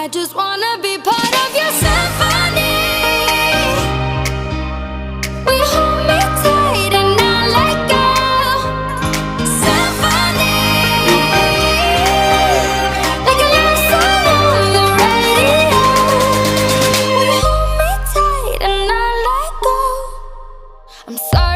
I just wanna be part of your symphony. We hold me tight and not let go. Symphony, like a love song on the radio. We hold me tight and not let go. I'm sorry